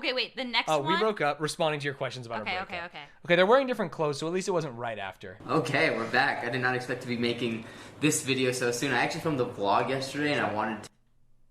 Okay, wait. The next one? We broke up, responding to your questions about our breakup. Okay. Okay, they're wearing different clothes, so at least it wasn't right after. Okay, we're back. I did not expect to be making this video so soon. I actually filmed the vlog yesterday, and I wanted to...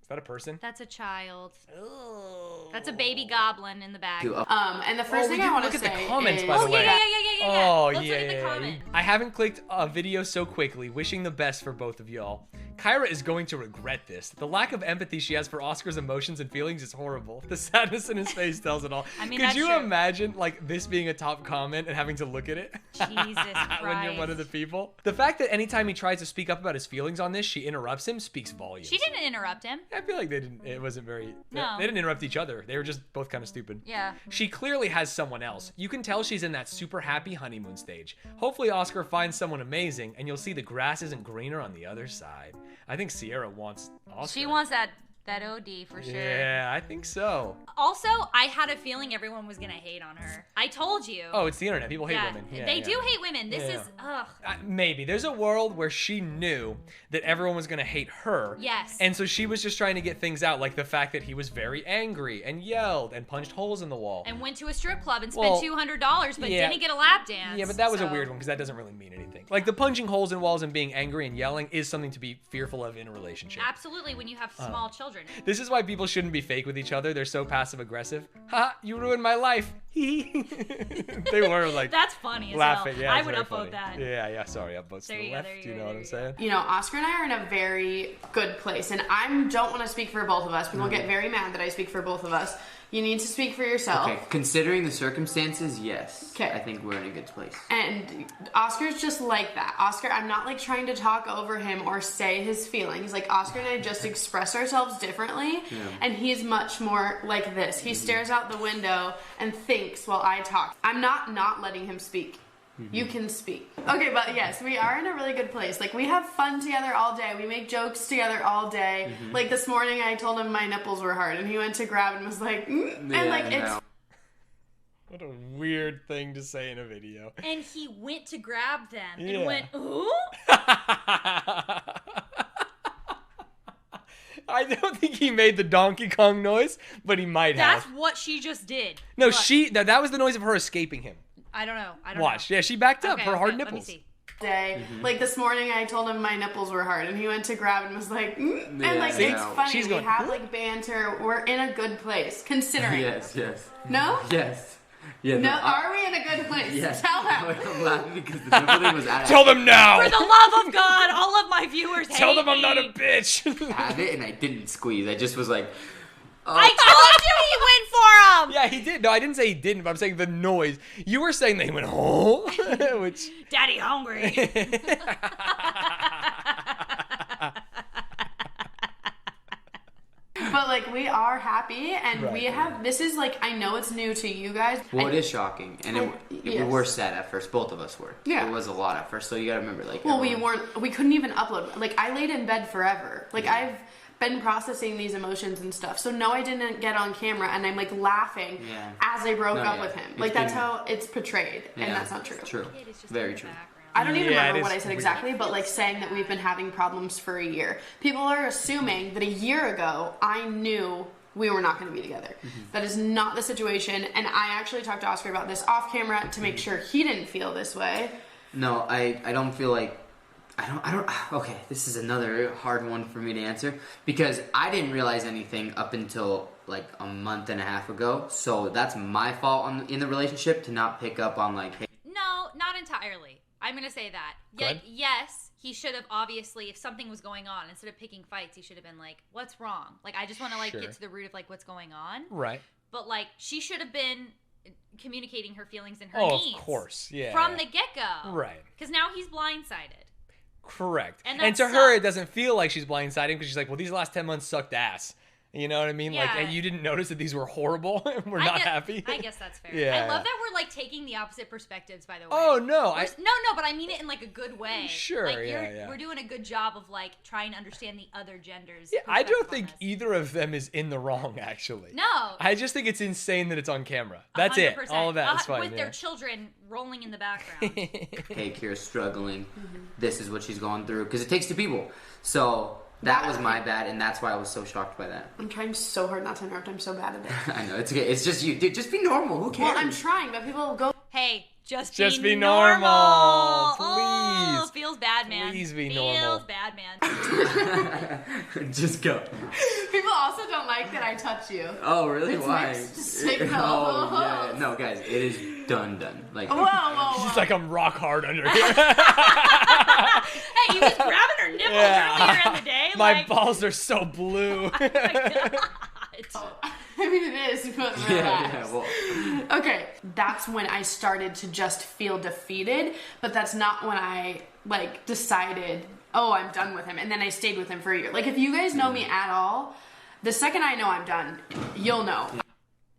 Is that a person? That's a child. Oh. That's a baby goblin in the back. And the first thing I want to say look at the comments, is... by the way. Yeah. Oh, Let's yeah, look at the comments. I haven't clicked a video so quickly. Wishing the best for both of y'all. Kyra is going to regret this. The lack of empathy she has for Oscar's emotions and feelings is horrible. The sadness in his face tells it all. I mean, Could that's you true. imagine like this being a top comment and having to look at it? Jesus Christ. When you're one of the people. The fact that anytime he tries to speak up about his feelings on this, she interrupts him speaks volumes. She didn't interrupt him. I feel like they didn't. It wasn't very. No. They didn't interrupt each other. They were just both kind of stupid. Yeah. She clearly has someone else. You can tell she's in that super happy honeymoon stage. Hopefully Oscar finds someone amazing, and you'll see the grass isn't greener on the other side. I think Sierra wants Oscar. She wants that OD for sure. Yeah, I think so. Also, I had a feeling everyone was gonna hate on her. I told you. Oh, it's the internet. People hate women. Yeah, they do hate women. This Yeah. is, ugh. Maybe. There's a world where she knew that everyone was going to hate her. Yes. And so she was just trying to get things out, like the fact that he was very angry and yelled and punched holes in the wall. And went to a strip club and spent Well, $200, but yeah. didn't get a lap dance. Yeah, but that was a so- weird one because that doesn't really mean anything. Like the punching holes in walls and being angry and yelling is something to be fearful of in a relationship. Absolutely, when you have small children. This is why people shouldn't be fake with each other. They're so passive aggressive. Ha! You ruined my life. They were like That's funny as laughing. hell. Yeah, I it's would very upvote funny. that. Yeah. Sorry, upvotes to There the you go, left. there you Do you go, know what there I'm you saying? You know, Oscar and I are in a very good place, and I don't want to speak for both of us. People get very mad that I speak for both of us. You need to speak for yourself. Okay, considering the circumstances, yes. 'Kay. I think we're in a good place. And Oscar's just like that. Oscar, I'm not like trying to talk over him or say his feelings. Like Oscar and I just express ourselves differently, and he's much more like this. He stares out the window and thinks while I talk. I'm not letting him speak. You can speak. Okay, but yes, we are in a really good place. Like, we have fun together all day. We make jokes together all day. Like, this morning I told him my nipples were hard, and he went to grab and was like, and like, it's... What a weird thing to say in a video. And he went to grab them and Yeah. went, ooh? I don't think he made the Donkey Kong noise, but he might That's have. what she just did. No, Look, that was the noise of her escaping him. I don't know. I don't Watch. know. Yeah, she backed up. Okay, Her hard okay, nipples. Let me see. day. Like, this morning I told him my nipples were hard, and he went to grab and was like, and like, See? it's funny. She's going, we have like banter. We're in a good place, considering. Yes. No? Yes. Yeah, No, are we in a good place? Yes. Tell them. I'm laughing because the nipple thing was out of Tell them now! For the love of God, all of my viewers hate Tell them I'm me. not a bitch! have it, and I didn't squeeze. I just was like, I told you he went for him! Yeah, he did. No, I didn't say he didn't, but I'm saying the noise. You were saying that he went, oh, which... Daddy hungry. But like, we are happy, and Right. we have. This is like, I know it's new to you guys. well, and- it is shocking, and we Yes. were sad at first. Both of us were. Yeah. It was a lot at first, so you gotta remember, like. Well, everyone- we couldn't even upload. Like, I laid in bed forever. Like, I've been processing these emotions and stuff. So no, I didn't get on camera, and I'm like laughing Yeah. as I broke No, up yeah. with him. It's Like, that's been- how it's portrayed, and Yeah, that's not true. True. It is just Very in the true. background. I don't even Yeah, remember it what is I said weird. exactly, but like saying that we've been having problems for a year. People are assuming that a year ago I knew we were not going to be together. That is not the situation, and I actually talked to Oscar about this off camera to make sure he didn't feel this way. No, I don't feel like I don't okay, this is another hard one for me to answer because I didn't realize anything up until like a month and a half ago. So that's my fault in the relationship to not pick up on like, hey, No, not entirely. I'm going to say that. Go ahead. Yes, he should have obviously, if something was going on, instead of picking fights, he should have been like, what's wrong? Like, I just want to like Sure. get to the root of like what's going on. Right. But like, she should have been communicating her feelings and her Oh, needs. of course. Yeah. From the get-go. Right. Because now he's blindsided. Correct. And And that to her, it sucks. doesn't feel like she's blindsided because she's like, well, these last 10 months sucked ass. You know what I mean? Like, Yeah. and you didn't notice that these were horrible and we're not happy. I guess that's fair. Yeah. I love that we're like taking the opposite perspectives, by the way. Oh, no. No, but I mean it in like a good way. Sure, like, yeah. We're doing a good job of like trying to understand the other genders. Yeah, I don't perspective think on this. either of them is in the wrong, actually. No. I just think it's insane that it's on camera. That's it. 100%. All of that is fine. With yeah. their children rolling in the background. hey, Kira's struggling. This is what she's going through because it takes two people. So That was my bad, and that's why I was so shocked by that. I'm trying so hard not to interrupt. I'm so bad at it. I know, it's okay. It's just you. Dude, just be normal. Who cares? Well, I'm trying, but people will go... Hey, just be normal. normal. Oh, Please. feels bad, man. Please be feels normal. bad, man. Just go. People also don't like that I touch you. Oh, really? It's Why? mixed signals. Oh, yeah. No, guys, it is done. Like, Whoa. She's like, I'm rock hard under here. Hey, he was grabbing her nipples earlier in the day. My like, balls are so blue. oh my God. I mean, it is, but relax. yeah, well, Okay, that's when I started to just feel defeated, but that's not when I, like, decided, oh, I'm done with him, and then I stayed with him for a year. Like, if you guys know me at all, the second I know I'm done, you'll know.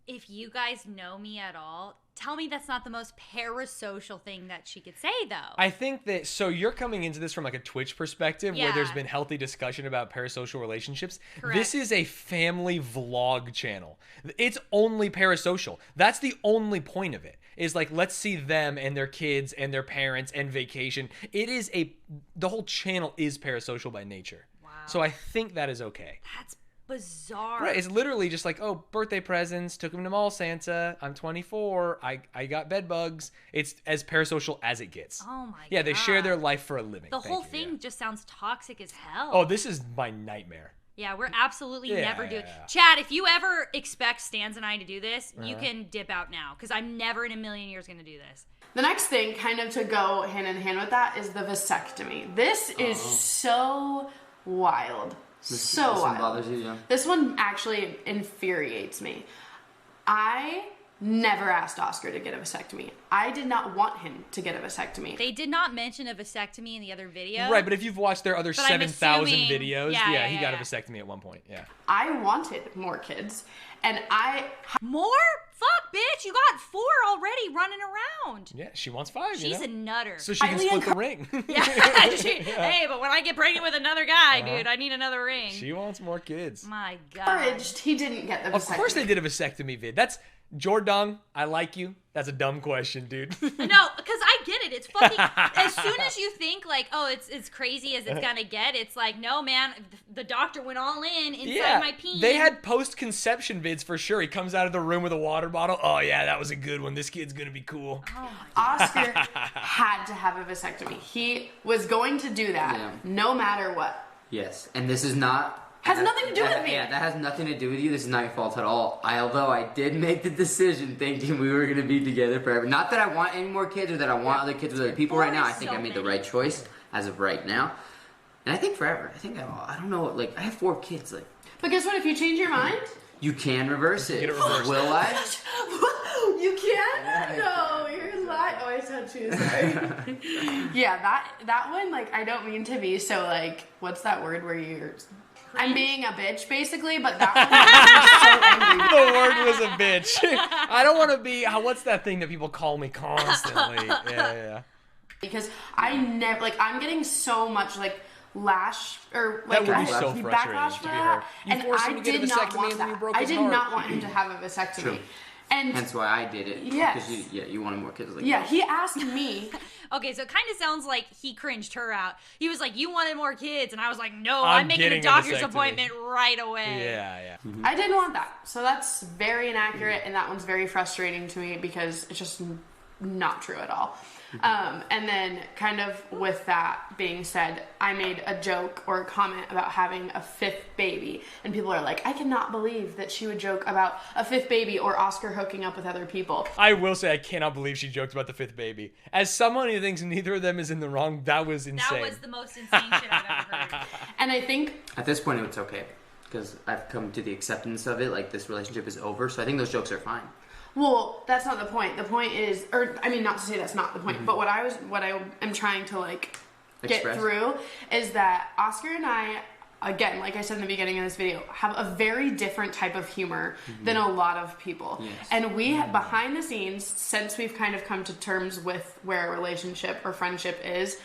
If you guys know me at all, tell me that's not the most parasocial thing that she could say, though. I think that, so you're coming into this from like a Twitch perspective where there's Yeah. been healthy discussion about parasocial relationships. Correct. This is a family vlog channel. It's only parasocial. That's the only point of it. Is like, let's see them and their kids and their parents and vacation. The whole channel is parasocial by nature. Wow. So I think that is okay. That's bizarre. Right, it's literally just like, oh, birthday presents, took him to mall, Santa, I'm 24, I got bed bugs. It's as parasocial as it gets. Oh my God. Yeah, they share their life for a living. The Thank whole you, thing yeah. just sounds toxic as hell. Oh, this is my nightmare. Yeah, we're absolutely Yeah, never doing. yeah. Chad, if you ever expect Stanz and I to do this, you Uh-huh. can dip out now because I'm never in a million years going to do this. The next thing, kind of to go hand in hand with that, is the vasectomy. This is so wild. this So one wild. bothers you, yeah. This one actually infuriates me. I never asked Oscar to get a vasectomy. I did not want him to get a vasectomy. They did not mention a vasectomy in the other video. Right, but if you've watched their other But I'm 7,000 assuming- videos, yeah, he yeah, got a yeah. vasectomy at one point. Yeah. I wanted more kids, and More? Fuck, bitch. You got 4 already running around. Yeah, she wants 5, you She's know? a nutter. So she can highly split the ring. Yeah. Hey, but when I get pregnant with another guy, dude, I need another ring. She wants more kids. My God. encouraged he didn't get the vasectomy. Of course they did a vasectomy vid. That's Jordong, I like you. That's a dumb question, dude. No, because I get it. It's fucking. As soon as you think like, oh, it's crazy as it's gonna get, it's like, no, man. The doctor went all in inside my peen. They had post-conception vids for sure. He comes out of the room with a water bottle. Oh yeah, that was a good one. This kid's gonna be cool. Oh my Oscar had to have a vasectomy. He was going to do that no matter what. Yes, and this is not... Has nothing to do with me. Yeah, that has nothing to do with you. This is not your fault at all. Although I did make the decision thinking we were going to be together forever. Not that I want any more kids or that I want other kids with other people right now. I think I made the right choice as of right now. And I think forever. I don't know, like, I have 4 kids. Like, But guess what? If you change your mind, you can reverse it. Get it reversed. Will I? you can. No, you're lying. Oh, I touched you. Sorry. Yeah, that one. Like, I don't mean to be so like. What's that word where you're? I'm being a bitch, basically, but that one was so angry. The word was a bitch. I don't want to be. What's that thing that people call me constantly? Yeah. Because I never like. I'm getting so much like lash or like That would be so backlash frustrating for to be that, her. You and forced him I to get a did not vasectomy want and then you that. broke I his did heart. not want him to have a vasectomy. True. And Hence why I did it. Yes. Because you wanted more kids. Like yeah, he asked me. Okay, so it kind of sounds like he cringed her out. He was like, "You wanted more kids," and I was like, "No, I'm I'm making a getting a doctor's vasectomy." appointment right away." Yeah. I didn't want that. So that's very inaccurate, and that one's very frustrating to me because it's just not true at all. And then kind of with that being said, I made a joke or a comment about having a 5th baby, and people are like, I cannot believe that she would joke about a 5th baby or Oscar hooking up with other people. I will say I cannot believe she joked about the 5th baby. As someone who thinks neither of them is in the wrong, that was insane. That was the most insane shit I've ever heard. And I think At this point, it's okay. Because I've come to the acceptance of it. Like, this relationship is over. So I think those jokes are fine. well, that's not the point. The point is, or I mean, not to say that's not the point, but what I am trying to like get Express. through is that Oscar and I, again, like I said in the beginning of this video, have a very different type of humor than a lot of people. Yes. And we, behind the scenes, since we've kind of come to terms with where a relationship or friendship is,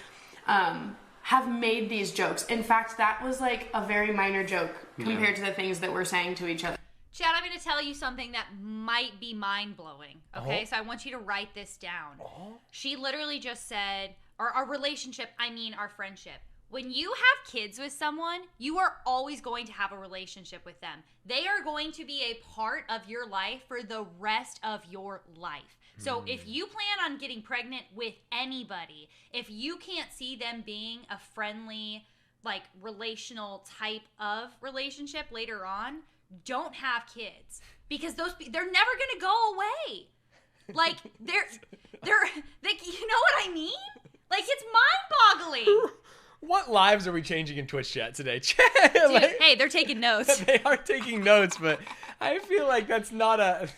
have made these jokes. In fact, that was like a very minor joke compared to the things that we're saying to each other. Chad, I'm going to tell you something that might be mind-blowing, okay? Oh. So I want you to write this down. Oh. She literally just said, or our relationship, I mean our friendship, when you have kids with someone, you are always going to have a relationship with them. They are going to be a part of your life for the rest of your life. So if you plan on getting pregnant with anybody, if you can't see them being a friendly, like, relational type of relationship later on, don't have kids. Because they're never going to go away. Like, they're like, you know what I mean? Like, it's mind-boggling. What lives are we changing in Twitch chat today? Dude, Like, hey, they're taking notes. they are taking notes, but I feel like that's not a...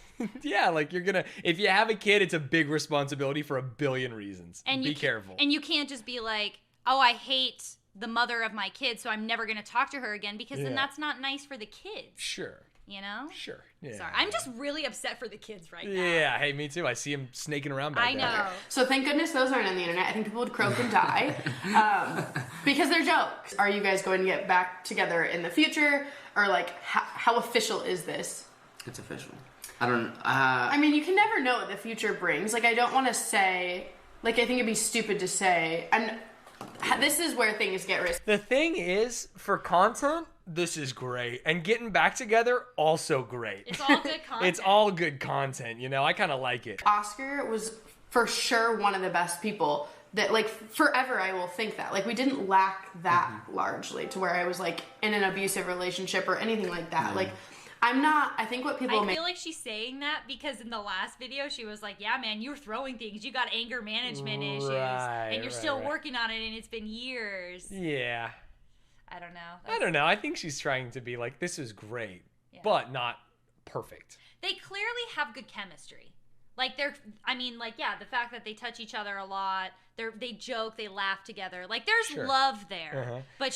Yeah, like, you're gonna... If you have a kid, it's a big responsibility for a billion reasons. And be careful. And you can't just be like, oh, I hate the mother of my kid, so I'm never going to talk to her again, because then that's not nice for the kids. Sure. You know? Sure. Yeah. Sorry. I'm just really upset for the kids right now. Yeah, hey, me too. I see him snaking around back I there. know. So thank goodness those aren't on the internet. I think people would croak and die because they're jokes. Are you guys going to get back together in the future, or like how official is this? It's official. I don't. I mean, you can never know what the future brings. Like, I don't want to say. Like, I think it'd be stupid to say. This is where things get risky. The thing is, for content, this is great. And getting back together, also great. It's all good content. It's all good content, you know? I kind of like it. Oscar was for sure one of the best people that, like, forever I will think that. Like, we didn't lack that largely to where I was, like, in an abusive relationship or anything like that. Like, I'm not, I think what people I feel like she's saying that because in the last video she was like, yeah, man, you're throwing things. You got anger management issues. And you're still working on it, and it's been years. Yeah. I don't know. I don't know. I think she's trying to be like, this is great, but not perfect. They clearly have good chemistry. Like, the fact that they touch each other a lot, they joke, they laugh together. Like, there's love there. But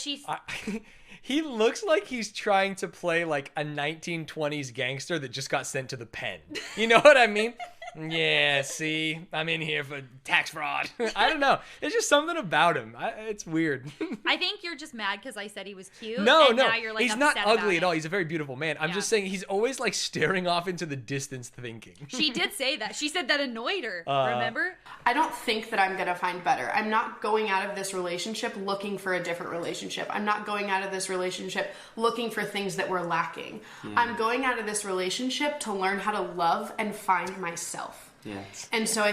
he looks like he's trying to play like a 1920s gangster that just got sent to the pen. You know what I mean? Yeah, see, I'm in here for tax fraud. I don't know. It's just something about him. It's weird. I think you're just mad because I said he was cute. No, Now you're, like, he's not ugly at all. it. He's a very beautiful man. I'm just saying he's always like staring off into the distance thinking. She did say that. She said that annoyed her. Remember? I don't think that I'm going to find better. I'm not going out of this relationship looking for a different relationship. I'm not going out of this relationship looking for things that were lacking. I'm going out of this relationship to learn how to love and find myself. Yeah. And so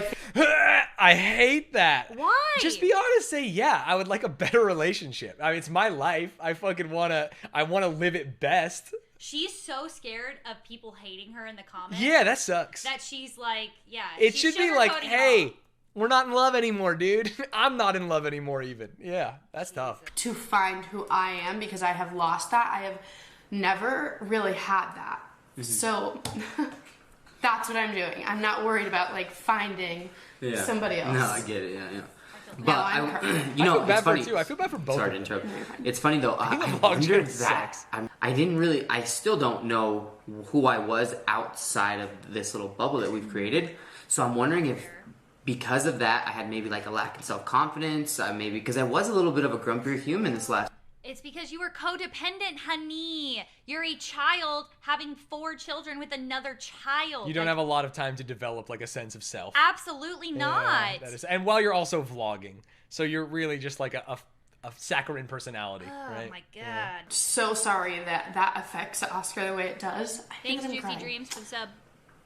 I hate that. Why? Just be honest. Say, yeah, I would like a better relationship. I mean, it's my life. I wanna live it best. She's so scared of people hating her in the comments. Yeah, that sucks. That she's like, it should be like, sugarcoating hey, it all. we're not in love anymore, dude. I'm not in love anymore even. Yeah, that's tough. to find who I am, because I have lost that. I have never really had that. So that's what I'm doing. I'm not worried about like finding somebody else. No, I get it. Yeah. But I feel bad it's funny. for it too. I feel bad for both. Sorry to interrupt. It's funny though. I think the I vlog wondered journey that. sucks. I still don't know who I was outside of this little bubble that we've created. So I'm wondering if, because of that, I had maybe like a lack of self-confidence. Maybe because I was a little bit of a grumpier human this last. It's because you were codependent, honey. You're a child having 4 children with another child. You don't have a lot of time to develop like a sense of self. Absolutely not. Yeah, that is, and while you're also vlogging, so you're really just like a saccharine personality, right? Oh my god. So sorry that affects Oscar the way it does. Thanks, I'm Juicy crying. Dreams, for the sub.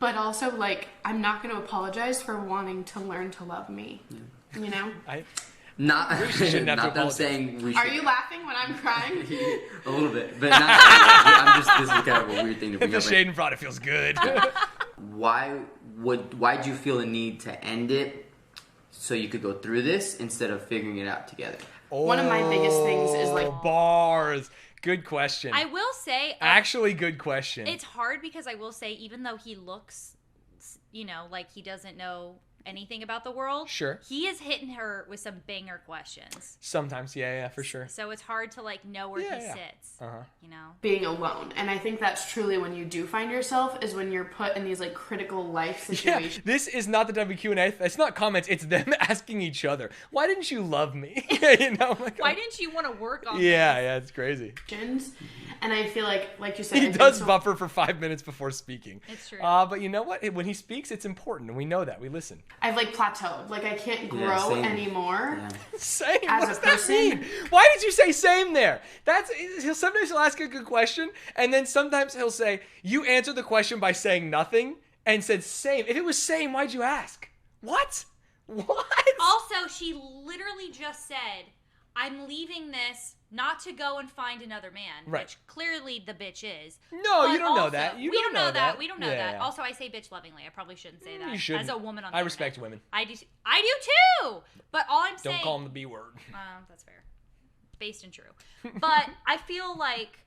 But also, like, I'm not going to apologize for wanting to learn to love me. You know? Not shouldn't have to not them apologize. saying we should. Are you laughing when I'm crying? A little bit, but not. I'm just. This is kind of a weird thing to bring The up. shade and fraud, it feels good. Why'd you feel a need to end it so you could go through this instead of figuring it out together? One of my biggest things is, like, bars. Good question. I will say... Actually, good question. It's hard because I will say, even though he looks, like he doesn't know anything about the world, Sure. he is hitting her with some banger questions. Sometimes, yeah, for sure. So it's hard to like know where he sits. being alone. And I think that's truly when you do find yourself, is when you're put in these like critical life situations. Yeah, this is not the WQ&A. It's not comments. It's them asking each other, why didn't you love me? Like, Why didn't you want to work on yeah, it's crazy. And I feel like you said, He does buffer for 5 minutes before speaking. It's true. But you know what? When he speaks, it's important, and we know that. We listen. I've like plateaued. Like I can't grow anymore. Yeah. Same. As what does a that person? mean? Why did you say same there? Sometimes he'll ask a good question, and then sometimes he'll say, you answered the question by saying nothing and said same. If it was same, why'd you ask? What? Also, she literally just said, I'm leaving this not to go and find another man, Right. which clearly the bitch is. No, But you don't know also- that. We don't know that. We don't know Yeah. that. Also, I say bitch lovingly. I probably shouldn't say that. You shouldn't. As a woman on the I respect internet. women. I do too. But all I'm saying. Don't call them the B word. That's fair. Based and true. But I feel like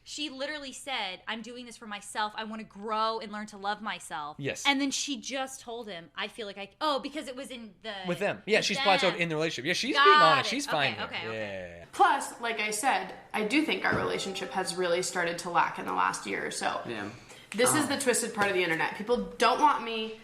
she literally said, I'm doing this for myself. I want to grow and learn to love myself. Yes. And then she just told him, I feel like because it was in the... With them. Yeah, with she's them. plateaued in the relationship. Yeah, she's Got being honest. it. She's fine Okay, here. okay. Yeah. Plus, like I said, I do think our relationship has really started to lack in the last year or so. Yeah. This is the twisted part of the internet. People don't want me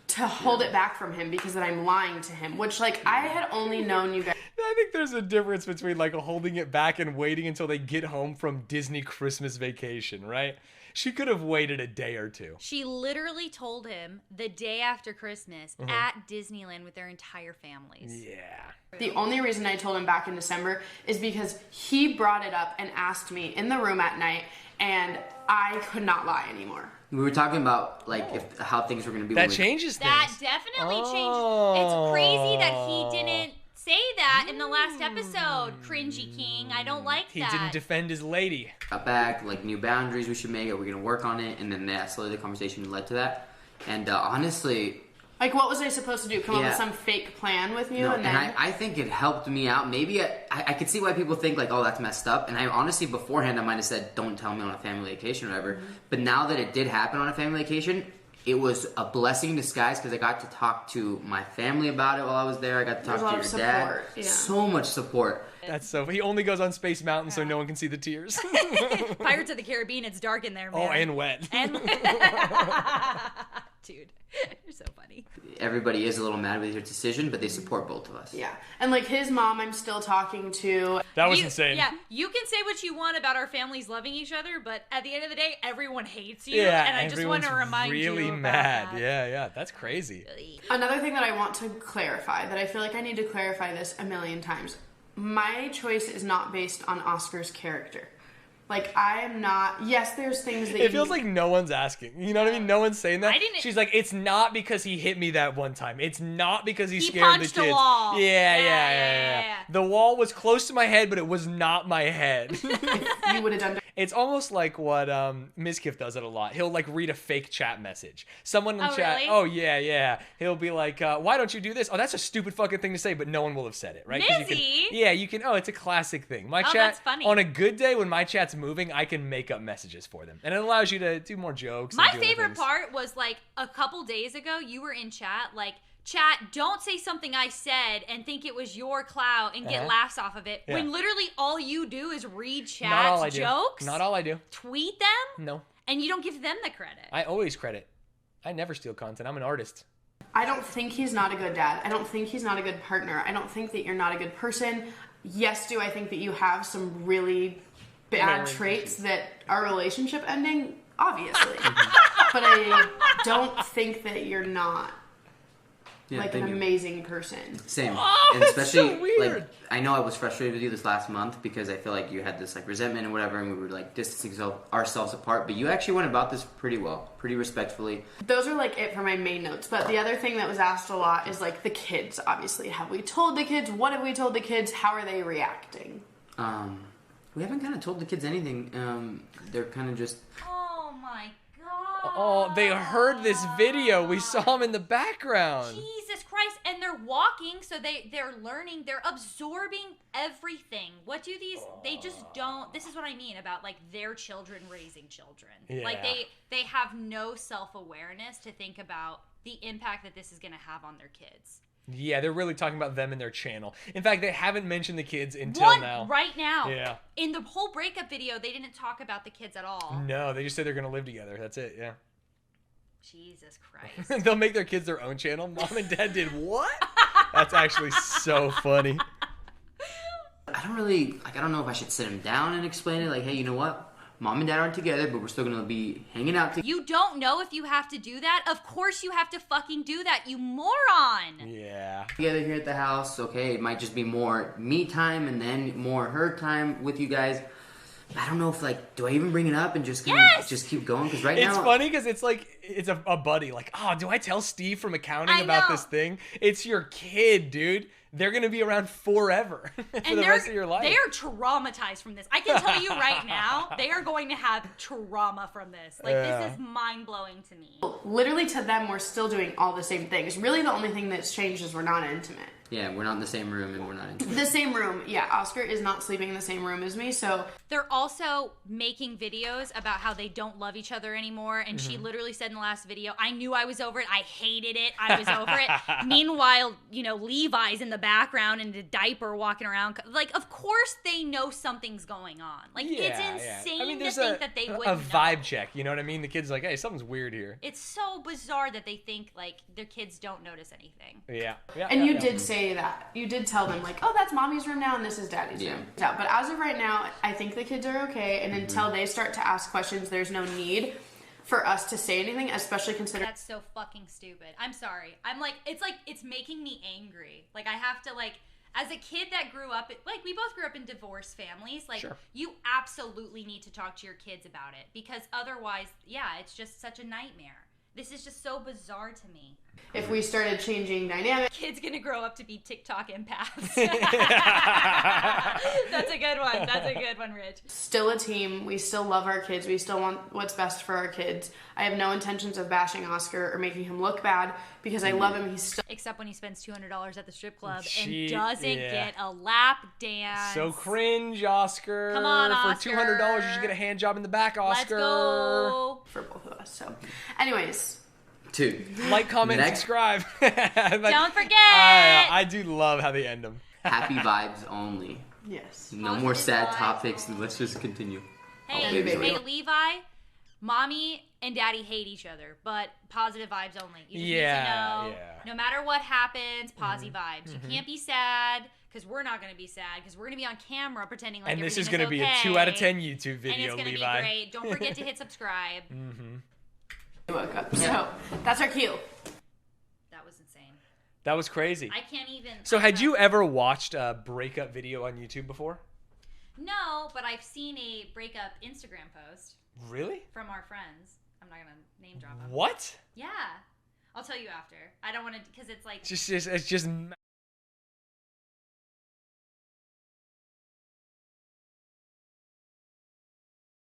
to hold it back from him because then I'm lying to him, which like I had only known you guys. I think there's a difference between like holding it back and waiting until they get home from Disney Christmas vacation, right? She could have waited a day or two. She literally told him the day after Christmas at Disneyland with their entire families. Yeah. The only reason I told him back in December is because he brought it up and asked me in the room at night, and I could not lie anymore. We were talking about like how things were going to be. That when we, changes things. That definitely changed. It's crazy that he didn't say that in the last episode, cringy king. I don't like He that. didn't defend his lady. got back, like new boundaries we should make. We're going to work on it, and then slowly the conversation led to that. And honestly, Like, what was I supposed to do? Come up Yeah. with some fake plan with you? no, and and then I think it helped me out. Maybe I could see why people think like, oh, that's messed up. And I honestly, beforehand, I might have said, don't tell me on a family vacation or whatever. But now that it did happen on a family vacation, it was a blessing in disguise because I got to talk to my family about it while I was there. I got to talk There's a lot to of your dad. support, yeah. So much support. That's so. He only goes on Space Mountain so no one can see the tears. Pirates of the Caribbean, it's dark in there, man. Oh, and wet. And dude, you're so funny. Everybody is a little mad with your decision, but they support both of us. yeah. And like his mom, I'm still talking to. That was You- insane. Yeah, you can say what you want about our families loving each other, but at the end of the day, everyone hates you. Yeah, and I just want to everyone's remind you really about mad. that. Yeah, that's crazy. Another thing that I want to clarify, that I feel like I need to clarify this a million times. My choice is not based on Oscar's character. Like, I am not. Yes, there's things that It feels like no one's asking. You know what I mean? No one's saying that. I didn't- She's like, it's not because he hit me that one time. It's not because he He scared the punched kids. a wall. Yeah. The wall was close to my head, but it was not my head. you would have done. It's almost like what Mizkif does it a lot. He'll like read a fake chat message. Someone in Oh, chat, really? oh yeah. He'll be like, why don't you do this? Oh, that's a stupid fucking thing to say, but no one will have said it, right? 'Cause you can. Oh, it's a classic thing. My chat that's funny. on a good day when my chat's moving, I can make up messages for them, and it allows you to do more jokes. My and do other favorite things. part was like a couple days ago, you were in chat, like, chat, don't say something I said and think it was your clout and get laughs off of it. Yeah. When literally all you do is read Not all I chat's do. jokes, Not all I do. tweet them, No, and you don't give them the credit. I always credit. I never steal content. I'm an artist. I don't think he's not a good dad. I don't think he's not a good partner. I don't think that you're not a good person. Yes, do I think that you have some really bad traits that are relationship ending? Obviously. But I don't think that you're not Yeah, like thank an you. amazing person. Same. Oh, And it's especially so weird. like I know I was frustrated with you this last month because I feel like you had this like resentment and whatever, and we were like distancing ourselves apart. But you actually went about this pretty well, pretty respectfully. Those are like it for my main notes. But the other thing that was asked a lot is like the kids, obviously. Have we told the kids? What have we told the kids? How are they reacting? We haven't kind of told the kids anything. They're kind of just Oh my god. Oh, they heard this video. We saw them in the background. Jesus Christ, and they're walking, so they're learning, they're absorbing everything. What do these, they just don't, this is what I mean about like their children raising children. Like Yeah. they have no self-awareness to think about the impact that this is going to have on their kids. Yeah, they're really talking about them and their channel. In fact, they haven't mentioned the kids until now. Right now. Yeah. In the whole breakup video, they didn't talk about the kids at all. No, they just said they're gonna live together. That's it. Yeah. Jesus Christ. They'll make their kids their own channel. Mom and Dad did what? That's actually so funny. I don't really like. I don't know if I should sit them down and explain it. Like, hey, you know what? mom and dad aren't together, but we're still gonna be hanging out together. You don't know if you have to do that? Of course you have to fucking do that, you moron! Yeah. Together here at the house. Okay, it might just be more me time and then more her time with you guys. I don't know if, like, do I even bring it up and just kind of just keep going? Because right now... It's funny because it's like, it's a buddy. Like, oh, do I tell Steve from accounting about this thing? It's your kid, dude. They're going to be around forever for the rest of your life. They are traumatized from this. I can tell you right now, they are going to have trauma from this. Like, this is mind-blowing to me. Literally to them, we're still doing all the same things. Really, the only thing that's changed is we're not intimate. Yeah, we're not in the same room and we're not intimate. The same room. Yeah, Oscar is not sleeping in the same room as me, so... They're also making videos about how they don't love each other anymore, and she literally said in the last video, I knew I was over it, I hated it, I was over it. Meanwhile, you know, Levi's in the background in the diaper walking around. Like, of course they know something's going on. Like, it's insane to think that they wouldn't a vibe know. check, you know what I mean? The kid's like, hey, something's weird here. It's so bizarre that they think, like, their kids don't notice anything. Yeah. And you did say that. You did tell them, like, oh, that's mommy's room now and this is daddy's room. Yeah, but as of right now, I think the kids are okay, and until they start to ask questions, there's no need for us to say anything, especially considering... That's so fucking stupid. I'm sorry. I'm like, it's making me angry. Like, I have to, like, as a kid that grew up, like, we both grew up in divorced families, like, you absolutely need to talk to your kids about it, because otherwise, yeah, it's just such a nightmare. This is just so bizarre to me. If we started changing dynamics... Kid's gonna grow up to be TikTok empaths. That's a good one. That's a good one, Rich. Still a team. We still love our kids. We still want what's best for our kids. I have no intentions of bashing Oscar or making him look bad because I love him. He's still... Except when he spends $200 at the strip club and doesn't get a lap dance. So cringe, Oscar. Come on, Oscar. For $200, you should get a hand job in the back, Oscar. Let's go. For both of us. So, anyways... Dude. Like, comment, and subscribe. Don't forget. I do love how they end them. Happy vibes only. Yes. No more sad topics. Let's just continue. Hey, Levi, mommy and daddy hate each other, but positive vibes only. You just need to know, no matter what happens, positive vibes. You can't be sad, because we're not going to be sad, because we're going to be on camera pretending like everything is okay. And this is going to be a 2 out of 10 YouTube video, and it's going to be great. Don't forget to hit subscribe. Woke up. So that's our cue. That was insane. That was crazy. I can't even. So had you ever watched a breakup video on YouTube before? No, but I've seen a breakup Instagram post. Really? From our friends. I'm not gonna name drop them. What? Yeah, I'll tell you after. I don't want to, because it's like it's just